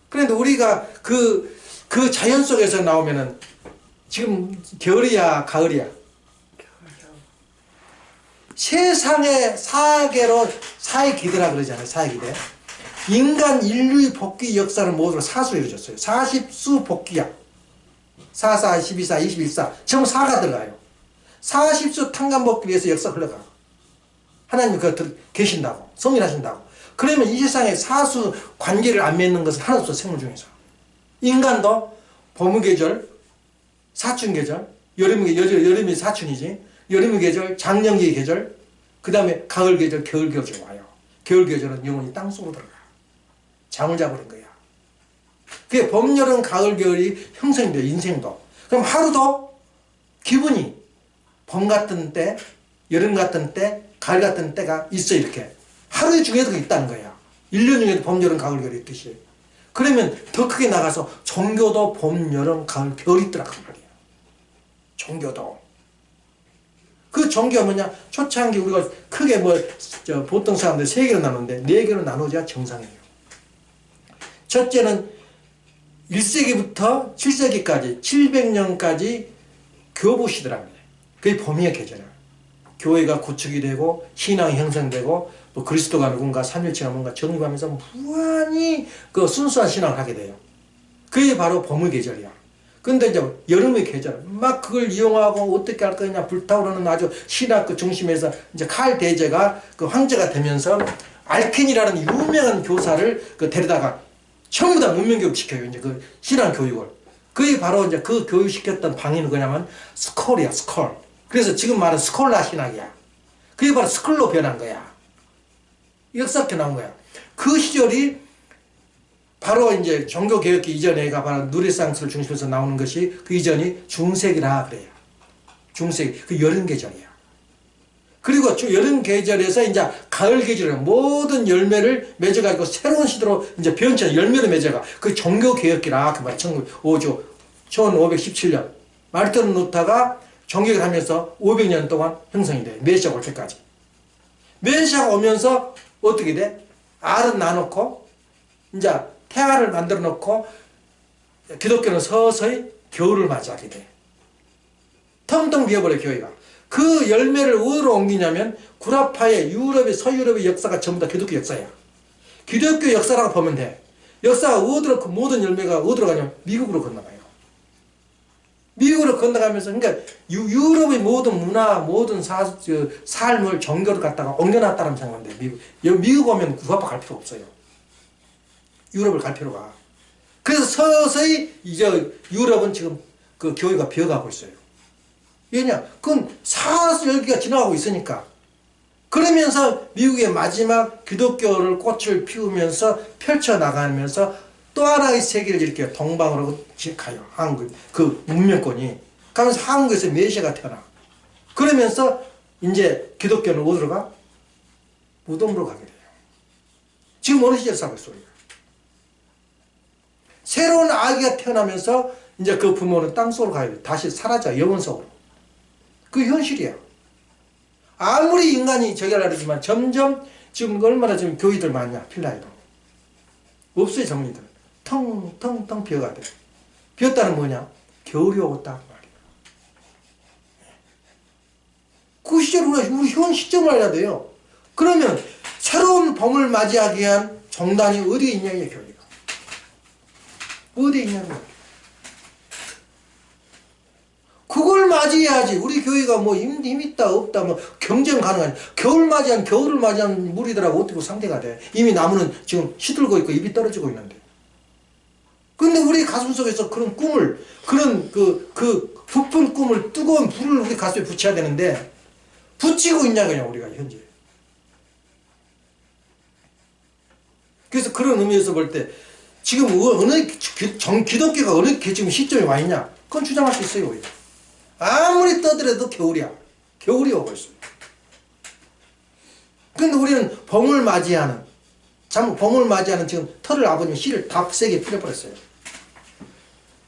그런데 우리가 그 자연 속에서 나오면은 지금 겨울이야, 가을이야. 세상의 사회기대라 그러잖아요, 사회기대. 인간 인류의 복귀 역사를 모두 사수로 이루어졌어요. 40수 복귀야. 44, 12사, 21사. 전부 4가 들어가요. 40수 탕감받기 위해서 역사 흘러가. 하나님이 그 계신다고, 성일하신다고. 그러면 이 세상에 사수 관계를 안 맺는 것은 하나도 없어, 생물 중에서. 인간도 봄의 계절, 사춘 계절, 여름이 사춘이지, 여름의 계절, 장년기의 계절, 그 다음에 가을 계절, 겨울 계절 와요. 겨울 계절은 영혼이 땅속으로 들어가. 잠을 자버린 거야. 그게 봄, 여름, 가을, 겨울이 형성이 돼요, 인생도. 그럼 하루도 기분이 봄 같은 때, 여름 같은 때, 가을 같은 때가 있어, 이렇게. 하루 중에도 있다는 거야. 1년 중에도 봄, 여름, 가을, 겨울이 있듯이. 그러면 더 크게 나가서 종교도 봄, 여름, 가을, 겨울이 있더라고 말이야. 종교도. 그 종교가 뭐냐? 초창기 우리가 크게 보통 사람들 3개로 나누는데 4개로 나누자 정상이에요. 첫째는 1세기부터 7세기까지 700년까지 교부시대라는 거예요. 그게 봄의 계절이야. 교회가 구축이 되고 신앙이 형성되고 또 그리스도가 누군가 삼일체가 뭔가 정립하면서 무한히 그 순수한 신앙을 하게 돼요. 그게 바로 봄의 계절이야. 근데 이제 여름의 계절 막 그걸 이용하고 어떻게 할 거냐 불타오르는 아주 신학 그 중심에서 이제 칼 대제가 그 황제가 되면서 알켄이라는 유명한 교사를 그 데려다가 전부 다 문명교육 시켜요. 이제 그 신앙 교육을. 그게 바로 이제 그 교육시켰던 방인은 뭐냐면 스콜이야, 스콜. 그래서 지금 말하는 스콜라 신학이야. 그게 바로 스콜로 변한 거야. 역사학교 나온 거야. 그 시절이 바로 이제 종교개혁기 이전에가 바로 누레상스를 중심으로 나오는 것이 그 이전이 중세기라 그래요. 중세기. 그 여름 계절이야. 그리고 여름 계절에서 이제 가을 계절에 모든 열매를 맺어가지고 새로운 시대로 이제 변천 열매를 맺어가. 그 종교개혁기라 그 말. 1517년. 마르틴 루터가 종교개혁을 하면서 500년 동안 형성이 돼. 메시아가 올 때까지. 메시아가 오면서 어떻게 돼? 알은 나놓고 이제 태아를 만들어 놓고 기독교는 서서히 겨울을 맞이하게 돼. 텅텅 비어버려 교회가. 그 열매를 어디로 옮기냐면 구라파의 유럽의 서유럽의 역사가 전부 다 기독교 역사야. 기독교 역사라고 보면 돼. 역사가 어디로 그 모든 열매가 어디로 가냐면 미국으로 건너가요. 미국으로 건너가면서 그러니까 유럽의 모든 문화, 모든 삶을 종교를 갖다가 옮겨놨다는 생각하면 돼. 미국 오면 구라파 갈 필요 없어요. 유럽을 갈 필요가. 그래서 서서히 이제 유럽은 지금 그 교회가 비어가고 있어요. 왜냐? 그건 사열기가 지나가고 있으니까. 그러면서 미국의 마지막 기독교를 꽃을 피우면서 펼쳐나가면서 또 하나의 세계를 일으켜요. 동방으로 가요. 한국, 그 문명권이. 가면서 한국에서 메시아가 태어나. 그러면서 이제 기독교는 어디로 가? 무덤으로 가게 돼요. 지금 어느 시절 살고 있어요. 새로운 아기가 태어나면서 이제 그 부모는 땅속으로 가야 돼. 다시 사라져. 영혼 속으로. 그 현실이야. 아무리 인간이 저기 하려 그러지만 점점 지금 얼마나 지금 교회들 많냐. 필라에도. 없어요. 정리들. 텅텅텅 비어가 돼. 비었다는 뭐냐? 겨울이 오겠다. 말이야. 그 시절 우리 현 시점을 알아야 돼요. 그러면 새로운 봄을 맞이하기 위한 정단이 어디에 있냐고요. 교회가. 어디에 있냐고요. 그걸 맞이해야지. 우리 교회가 뭐 힘 있다 없다 뭐 경쟁 가능하지. 겨울을 맞이한 무리들하고 어떻게 상대가 돼. 이미 나무는 지금 시들고 있고 잎이 떨어지고 있는데. 근데 우리 가슴 속에서 그런 꿈을, 그런 부푼 꿈을, 뜨거운 불을 우리 가슴에 붙여야 되는데, 붙이고 있냐, 그냥 우리가 현재. 그래서 그런 의미에서 볼 때, 지금 어느, 기독교가 어느 지금 시점에 와 있냐? 그건 주장할 수 있어요, 우리가. 아무리 떠들어도 겨울이야. 겨울이 오고 있어요. 근데 우리는 봄을 맞이하는 지금 털을 아버님 씨를 다 세게 뿌려버렸어요.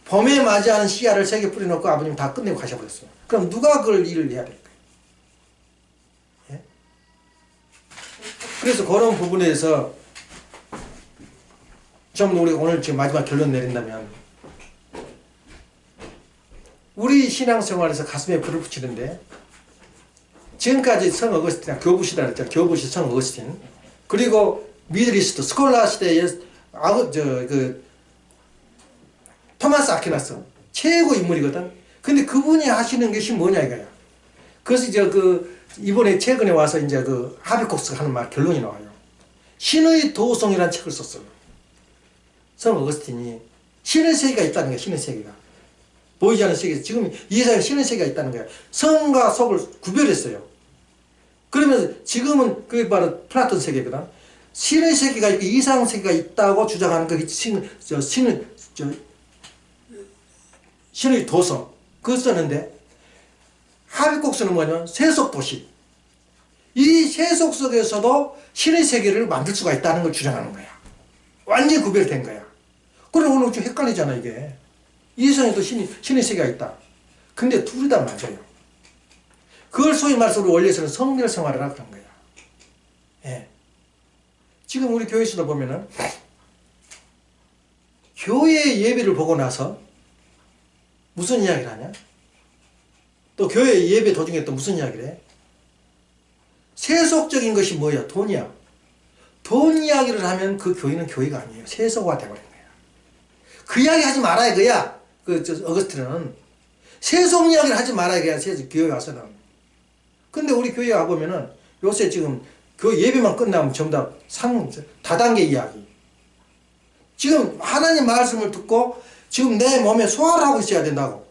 봄에 맞이하는 씨알을 세게 뿌려놓고 아버님 다 끝내고 가셔버렸어요. 그럼 누가 그걸 일을 해야 될까요? 예? 그래서 그런 부분에서 좀 우리 오늘 지금 마지막 결론 내린다면 우리 신앙생활에서 가슴에 불을 붙이는데 지금까지 성 어거스틴, 교부시다 그랬잖아요. 교부시 성 어거스틴. 그리고 미드리스트, 스콜라 시대에 토마스 아퀴나스 최고 인물이거든. 근데 그분이 하시는 것이 뭐냐 이거야. 그래서 이제 이번에 최근에 와서 이제 하비콕스가 하는 말 결론이 나와요. 신의 도성이라는 책을 썼어요. 성 어거스틴이 신의 세계가 있다는 거야. 신의 세계가 보이지 않는 세계. 지금 이 세상에 신의 세계가 있다는 거야. 성과 속을 구별했어요. 그러면서 지금은 그게 바로 플라톤 세계거든. 신의 세계가 있고 이상 세계가 있다고 주장하는 그 신의 도성 그거 썼는데, 하비콕스는 뭐냐면 세속도시, 이 세속 속에서도 신의 세계를 만들 수가 있다는 걸 주장하는 거야. 완전히 구별된 거야. 그래 오늘 좀 헷갈리잖아 이게. 이 세상에도 신의 세계가 있다. 근데 둘이 다 맞아요. 그걸 소위 말해서 우리 원리에서는 성별 생활이라고 그런 거야. 예. 지금 우리 교회에서도 보면은 교회 예배를 보고 나서 무슨 이야기를 하냐? 또 교회 예배 도중에 또 무슨 이야기를 해? 세속적인 것이 뭐야? 돈이야. 돈 이야기를 하면 그 교회는 교회가 아니에요. 세속화 되어버린 거야. 그 이야기 하지 말아야 그야. 어거스틴은 세속 이야기를 하지 말아야 그야. 교회 와서는. 근데 우리 교회 와보면은 요새 지금 그 예배만 끝나면 전부 다 다단계 이야기. 지금 하나님 말씀을 듣고 지금 내 몸에 소화를 하고 있어야 된다고.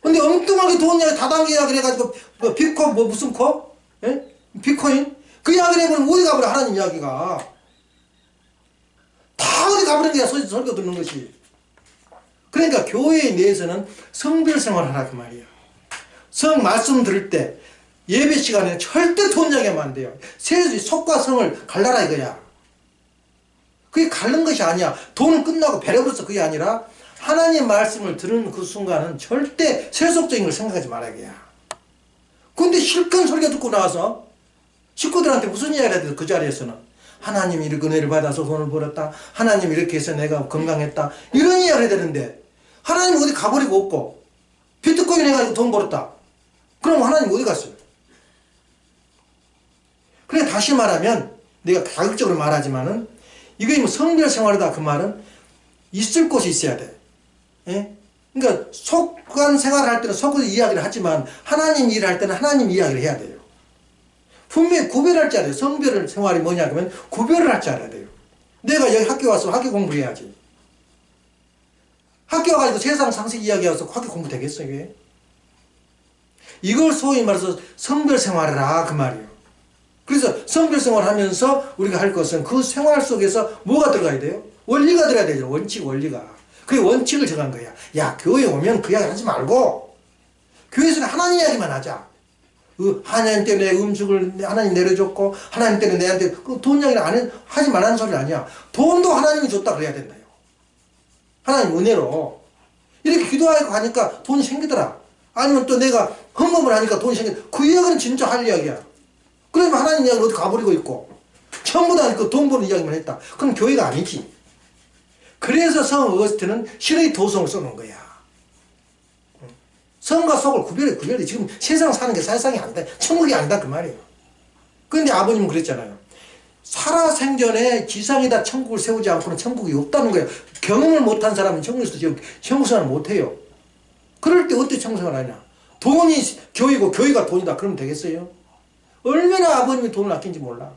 근데 엉뚱하게 돈 이야기 다단계 이야기를 해가지고 비코 무슨 코? 예? 비코인? 그 이야기를 해보면 어디 가버려 하나님 이야기가. 다 어디 가버린 거야 설교 듣는 것이. 그러니까 교회 내에서는 성별 생활을 하라 그 말이야. 성 말씀 들을 때 예배 시간에는 절대 돈 이야기하면 안 돼요. 속과 성을 갈라라 이거야. 그게 갈른 것이 아니야. 돈은 끝나고 배려버렸어. 그게 아니라 하나님 말씀을 들은 그 순간은 절대 세속적인 걸 생각하지 말아야 돼. 근데 실컷 설교 듣고 나와서 식구들한테 무슨 이야기를 해야 돼? 그 자리에서는 하나님이 이렇게 은혜를 받아서 돈을 벌었다. 하나님이 이렇게 해서 내가 건강했다. 이런 이야기를 해야 되는데 하나님 어디 가버리고 없고 비트코인 해가지고 돈 벌었다. 그럼 하나님 어디 갔어요? 그래 다시 말하면 내가 가격적으로 말하지만은 이게 뭐 성별 생활이다 그 말은 있을 곳이 있어야 돼. 예? 그러니까 속간 생활을 할 때는 속에서 이야기를 하지만 하나님 일을 할 때는 하나님 이야기를 해야 돼요. 분명히 구별할 줄 알아요. 성별 생활이 뭐냐 그러면 구별을 할 줄 알아야 돼요. 내가 여기 학교 와서 학교 공부해야지. 학교 와가지고 세상 상식 이야기해서 학교 공부 되겠어 이게? 이걸 소위 말해서 성별 생활이라 그 말이에요. 그래서 성별 생활하면서 우리가 할 것은 그 생활 속에서 뭐가 들어가야 돼요? 원리가 들어가야 되죠. 원칙, 원리가. 그 원칙을 정한 거야. 야, 교회 오면 그 이야기 하지 말고 교회에서는 하나님 이야기만 하자. 하나님 때문에 음식을 하나님 내려줬고 하나님 때문에 내한테 돈 이야기를 하지 말라는 소리 아니야. 돈도 하나님이 줬다 그래야 된다요. 하나님 은혜로. 이렇게 기도하고 하니까 돈이 생기더라. 아니면 또 내가 헌금을 하니까 돈이 생기더라. 그 이야기는 진짜 할 이야기야. 그러면 하나님 이야기를 어디 가버리고 있고 전부 다 그 돈 버는 이야기만 했다. 그럼 교회가 아니지. 그래서 성 어거스틴은 신의 도성을 써놓은 거야. 성과 속을 구별해. 지금 세상 사는 게 세상이 아니다. 천국이 아니다 그 말이에요. 그런데 아버님은 그랬잖아요. 살아생전에 지상에다 천국을 세우지 않고는 천국이 없다는 거예요. 경험을 못한 사람은 천국에서 천국 생활을 못해요. 그럴 때 어떻게 천국 생활을 하냐. 돈이 교회고 교회가 돈이다 그러면 되겠어요? 얼마나 아버님이 돈을 아낀지 몰라.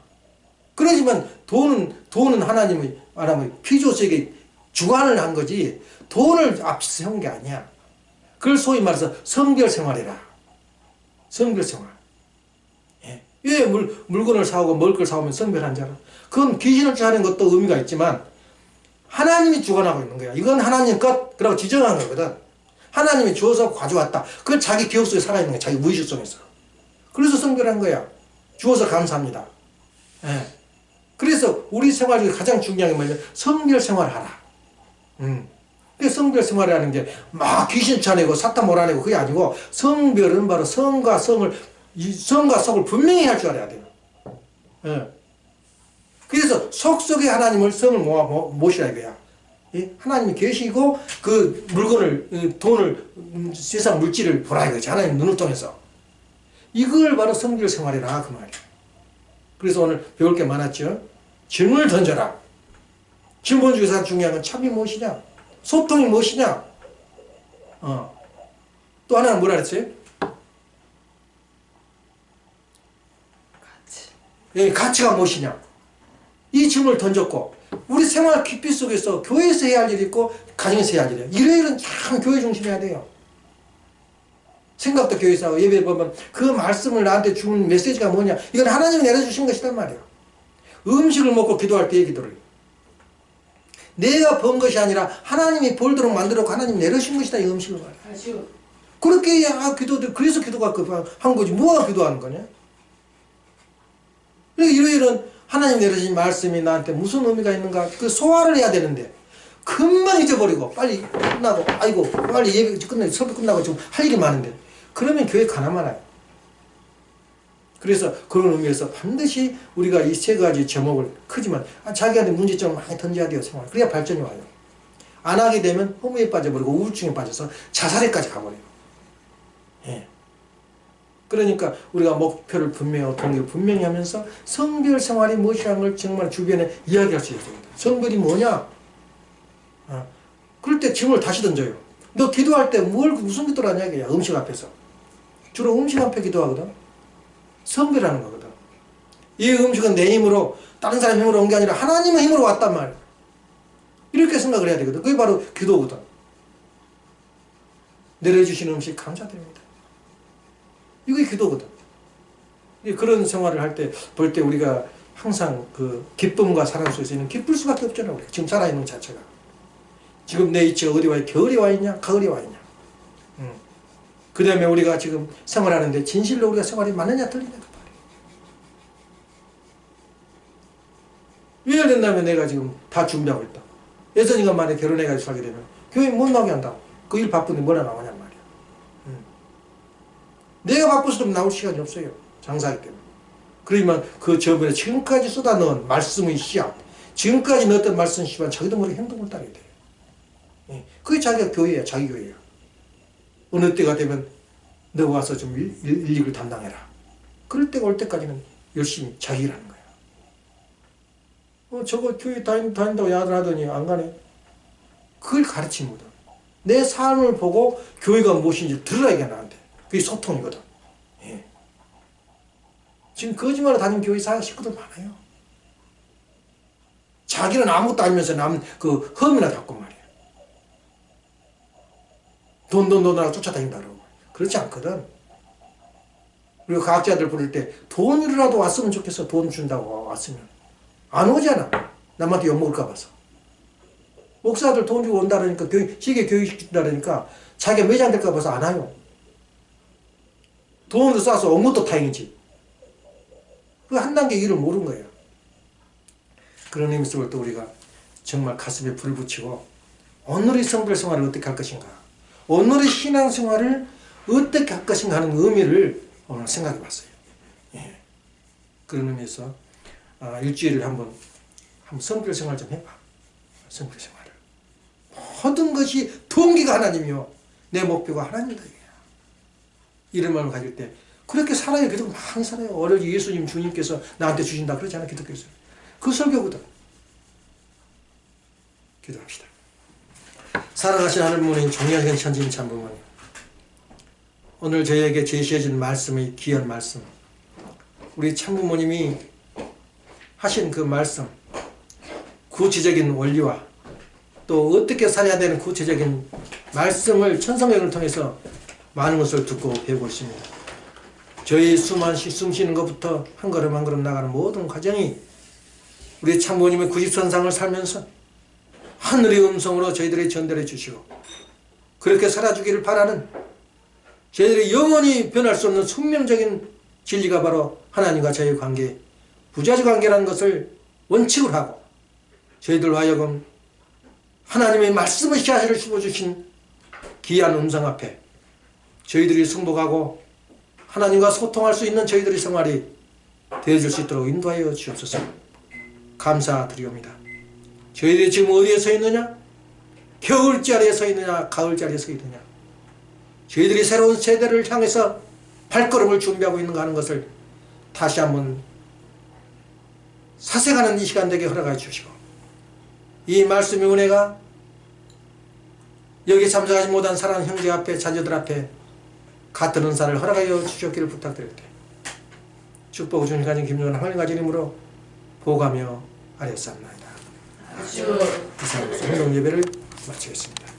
그러지만 돈은 하나님이 말하면 피조세계 주관을 한 거지 돈을 앞서 세운 게 아니야. 그걸 소위 말해서 성별 생활이라. 성별 생활. 예. 왜 물건을 사오고 먹을 걸 사오면 성별한 줄 알아? 그건 귀신을 쫓아내는 것도 의미가 있지만 하나님이 주관하고 있는 거야. 이건 하나님 것 그라고 지정한 거거든. 하나님이 주어서 가져왔다. 그건 자기 기억 속에 살아있는 거야. 자기 무의식 속에서. 그래서 성별한 거야. 주어서 감사합니다. 예. 그래서 우리 생활 중에 가장 중요한 게 뭐냐면 성별 생활하라. 그 성별 생활이라는 게 막 귀신 쫓아내고 사탄 몰아내고 그게 아니고 성별은 바로 성과 속을 분명히 할 줄 알아야 돼요. 예. 그래서 속속에 하나님을 성을 모시라 이거야. 예? 하나님이 계시고 그 물건을 돈을 세상 물질을 보라 이거지. 하나님 눈을 통해서. 이걸 바로 성별 생활이라 그 말이야. 그래서 오늘 배울 게 많았죠. 질문을 던져라. 질문 중에서 중요한 건 참이 무엇이냐? 소통이 무엇이냐? 또 하나는 뭐라 그랬어요? 가치가 무엇이냐? 이 질문을 던졌고, 우리 생활 깊이 속에서 교회에서 해야 할 일이 있고 가정에서 해야 할 일이에요. 일요일은 참 교회 중심해야 돼요. 생각도 교회에서 하고 예배 보면 그 말씀을 나한테 주는 메시지가 뭐냐? 이건 하나님이 내려주신 것이란 말이에요. 음식을 먹고 기도할 때의 기도를. 내가 번 것이 아니라 하나님이 볼도록 만들었고 하나님이 내려주신 것이다. 이 음식을 말이야. 그렇게 해야 기도들, 그래서 기도가 한 거지. 뭐가 기도하는 거냐? 그러니까 일요일은 하나님 내려주신 말씀이 나한테 무슨 의미가 있는가? 그 소화를 해야 되는데 금방 잊어버리고 빨리 끝나고 아이고 빨리 예배 끝나고 설교 끝나고 지금 할 일이 많은데 그러면 교회 가나 마나요. 그래서 그런 의미에서 반드시 우리가 이 세 가지 제목을 크지만 자기한테 문제점을 많이 던져야 돼요. 생활. 그래야 발전이 와요. 안 하게 되면 허무에 빠져버리고 우울증에 빠져서 자살에까지 가버려요. 예. 그러니까 우리가 목표를 분명하고 동기를 분명히 하면서 성별 생활이 무엇이라는 걸 정말 주변에 이야기할 수 있습니다. 성별이 뭐냐? 그럴 때 질문을 다시 던져요. 너 기도할 때 무슨 기도를 하냐 이거야. 음식 앞에서. 주로 음식 앞에 기도하거든. 성별하는 거거든. 이 음식은 내 힘으로 다른 사람 힘으로 온 게 아니라 하나님의 힘으로 왔단 말이야. 이렇게 생각을 해야 되거든. 그게 바로 기도거든. 내려주신 음식 감사드립니다. 이게 기도거든. 그런 생활을 할 때 볼 때 우리가 항상 그 기쁨과 사랑 속에서 있는 기쁠 수밖에 없잖아. 우리가 지금 살아있는 자체가. 지금 내 위치가 어디 와 있냐? 겨울이 와 있냐? 가을이 와 있냐? 그 다음에 우리가 지금 생활하는데 진실로 우리가 생활이 맞느냐 틀리냐 그 말이에요. 예를 든다면 내가 지금 다 준비하고 있다. 예전인가 만에 결혼해가지고 살게 되면 교회 못 나오게 한다고. 그 일 바쁜데 뭐라 나오냔 말이야. 내가 바빠서도 나올 시간이 없어요. 장사하기 때문에. 그러면 그 저번에 지금까지 쏟아넣은 말씀의 씨앗, 지금까지 넣었던 말씀 씨앗 자기도 모르게 행동을 따르게 돼요. 그게 자기가 교회야. 자기 교회야. 어느 때가 되면 너 와서 좀 일익을 담당해라. 그럴 때가 올 때까지는 열심히 자기 일하는 거야. 저거 교회 다닌다고 야들 하더니 안 가네. 그걸 가르치는 거다. 내 삶을 보고 교회가 무엇인지 들으라 이게 나한테. 그게 소통이거든. 예. 지금 거짓말로 다니는 교회 식구들 많아요. 자기는 아무것도 아니면서 남 그 험이나 잡고 말이야. 돈하고 쫓아다닌다 그러고. 그렇지 않거든. 그리고 과학자들 부를 때 돈이라도 왔으면 좋겠어. 돈 준다고 왔으면. 안 오잖아. 남한테 욕먹을까 봐서. 목사들 돈 주고 온다 그러니까 시계 교육시킨다 그러니까 자기가 매장될까 봐서 안 와요. 돈으로 쏴서 온 것도 다행이지. 그 한 단계 일을 모르는 거예요. 그런 의미에서 볼 때 우리가 정말 가슴에 불을 붙이고 오늘의 성별 생활을 어떻게 할 것인가, 오늘의 신앙 생활을 어떻게 할 것인가 하는 의미를 오늘 생각해 봤어요. 예. 그런 의미에서 일주일을 한번 성별 생활 좀 해봐. 성별 생활을. 모든 것이 동기가 하나님이요. 내 목표가 하나님이다. 이런 마음을 가질 때 그렇게 살아요. 기독교 많이 살아요. 어릴 예수님 주님께서 나한테 주신다 그러지 않아? 기독교에서. 그 설교거든. 기도합시다. 살아가신 하늘부모님, 종려하신 천지인 참부모님, 오늘 저희에게 제시해준 말씀의 귀한 말씀, 우리 참부모님이 하신 그 말씀, 구체적인 원리와 또 어떻게 살아야 되는 구체적인 말씀을 천성경을 통해서 많은 것을 듣고 배우고 있습니다. 저희 숨 쉬는 것부터 한 걸음 한 걸음 나가는 모든 과정이 우리 참부모님의 90선상을 살면서 하늘의 음성으로 저희들이 전달해 주시고 그렇게 살아주기를 바라는 저희들이 영원히 변할 수 없는 숙명적인 진리가 바로 하나님과 저희 관계, 부자지 관계라는 것을 원칙으로 하고 저희들 하여금 하나님의 말씀의 씨앗을 심어주신 귀한 음성 앞에 저희들이 승복하고 하나님과 소통할 수 있는 저희들의 생활이 되어줄 수 있도록 인도하여 주옵소서. 감사드리옵니다. 저희들이 지금 어디에 서 있느냐? 겨울자리에 서 있느냐? 가을자리에 서 있느냐? 저희들이 새로운 세대를 향해서 발걸음을 준비하고 있는가 하는 것을 다시 한번 사색하는 이 시간 되게 허락해 주시고 이 말씀의 은혜가 여기 참석하지 못한 사랑하는 형제 앞에 자녀들 앞에 같은 은사를 허락하여 주셨기를 부탁드릴 때 축복을 주님 가진 김종환 하나님 가진 이름으로 보고하며 아뢰옵나이다. 아주 이상으로 행동 예배를 마치겠습니다.